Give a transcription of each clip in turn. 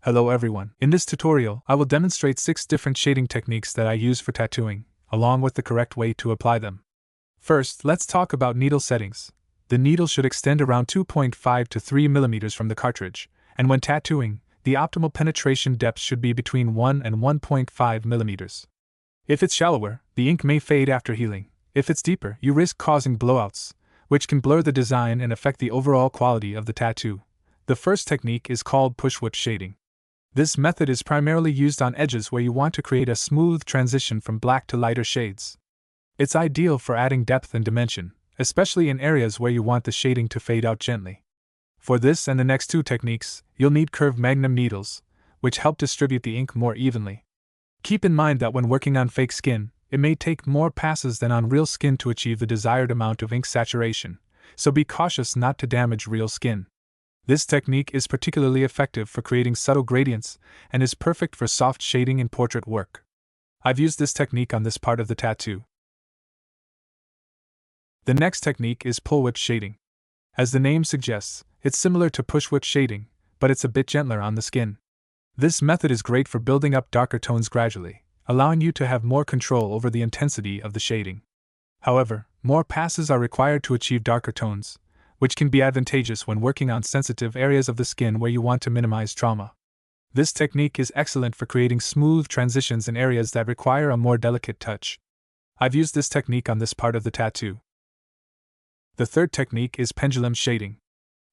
Hello everyone. In this tutorial, I will demonstrate 6 different shading techniques that I use for tattooing, along with the correct way to apply them. First, let's talk about needle settings. The needle should extend around 2.5 to 3 mm from the cartridge, and when tattooing, the optimal penetration depth should be between 1 and 1.5 mm. If it's shallower, the ink may fade after healing. If it's deeper, you risk causing blowouts, which can blur the design and affect the overall quality of the tattoo. The first technique is called push-whip shading. This method is primarily used on edges where you want to create a smooth transition from black to lighter shades. It's ideal for adding depth and dimension, especially in areas where you want the shading to fade out gently. For this and the next 2 techniques, you'll need curved magnum needles, which help distribute the ink more evenly. Keep in mind that when working on fake skin, it may take more passes than on real skin to achieve the desired amount of ink saturation, so be cautious not to damage real skin. This technique is particularly effective for creating subtle gradients and is perfect for soft shading in portrait work. I've used this technique on this part of the tattoo. The next technique is pull-whip shading. As the name suggests, it's similar to push-whip shading, but it's a bit gentler on the skin. This method is great for building up darker tones gradually, allowing you to have more control over the intensity of the shading. However, more passes are required to achieve darker tones, which can be advantageous when working on sensitive areas of the skin where you want to minimize trauma. This technique is excellent for creating smooth transitions in areas that require a more delicate touch. I've used this technique on this part of the tattoo. The third technique is pendulum shading.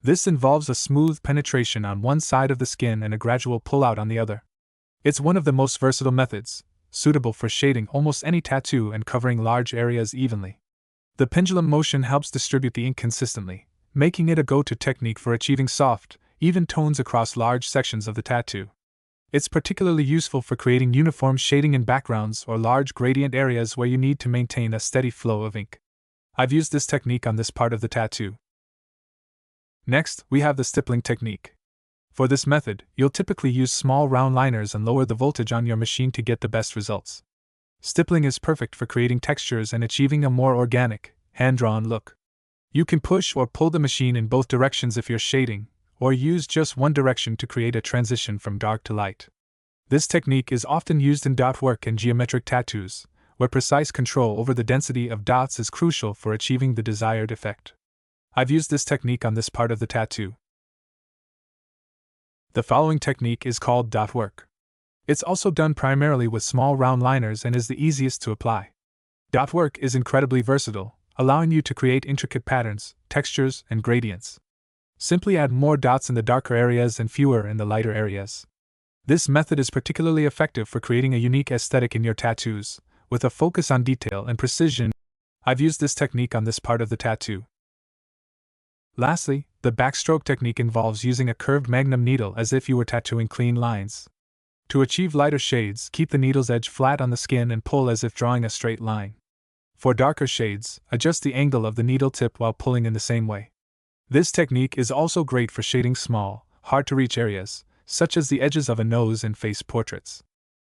This involves a smooth penetration on one side of the skin and a gradual pull-out on the other. It's one of the most versatile methods, suitable for shading almost any tattoo and covering large areas evenly. The pendulum motion helps distribute the ink consistently, making it a go-to technique for achieving soft, even tones across large sections of the tattoo. It's particularly useful for creating uniform shading in backgrounds or large gradient areas where you need to maintain a steady flow of ink. I've used this technique on this part of the tattoo. Next, we have the stippling technique. For this method, you'll typically use small round liners and lower the voltage on your machine to get the best results. Stippling is perfect for creating textures and achieving a more organic, hand-drawn look. You can push or pull the machine in both directions if you're shading, or use just one direction to create a transition from dark to light. This technique is often used in dot work and geometric tattoos, where precise control over the density of dots is crucial for achieving the desired effect. I've used this technique on this part of the tattoo. The following technique is called dot work. It's also done primarily with small round liners and is the easiest to apply. Dot work is incredibly versatile, allowing you to create intricate patterns, textures, and gradients. Simply add more dots in the darker areas and fewer in the lighter areas. This method is particularly effective for creating a unique aesthetic in your tattoos, with a focus on detail and precision. I've used this technique on this part of the tattoo. Lastly, the backstroke technique involves using a curved magnum needle as if you were tattooing clean lines. To achieve lighter shades, keep the needle's edge flat on the skin and pull as if drawing a straight line. For darker shades, adjust the angle of the needle tip while pulling in the same way. This technique is also great for shading small, hard-to-reach areas, such as the edges of a nose and face portraits.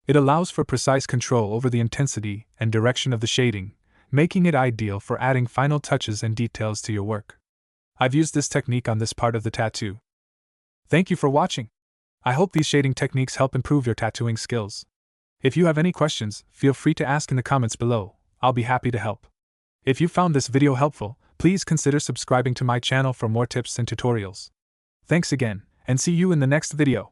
It allows for precise control over the intensity and direction of the shading, making it ideal for adding final touches and details to your work. I've used this technique on this part of the tattoo. Thank you for watching. I hope these shading techniques help improve your tattooing skills. If you have any questions, feel free to ask in the comments below. I'll be happy to help. If you found this video helpful, please consider subscribing to my channel for more tips and tutorials. Thanks again, and see you in the next video.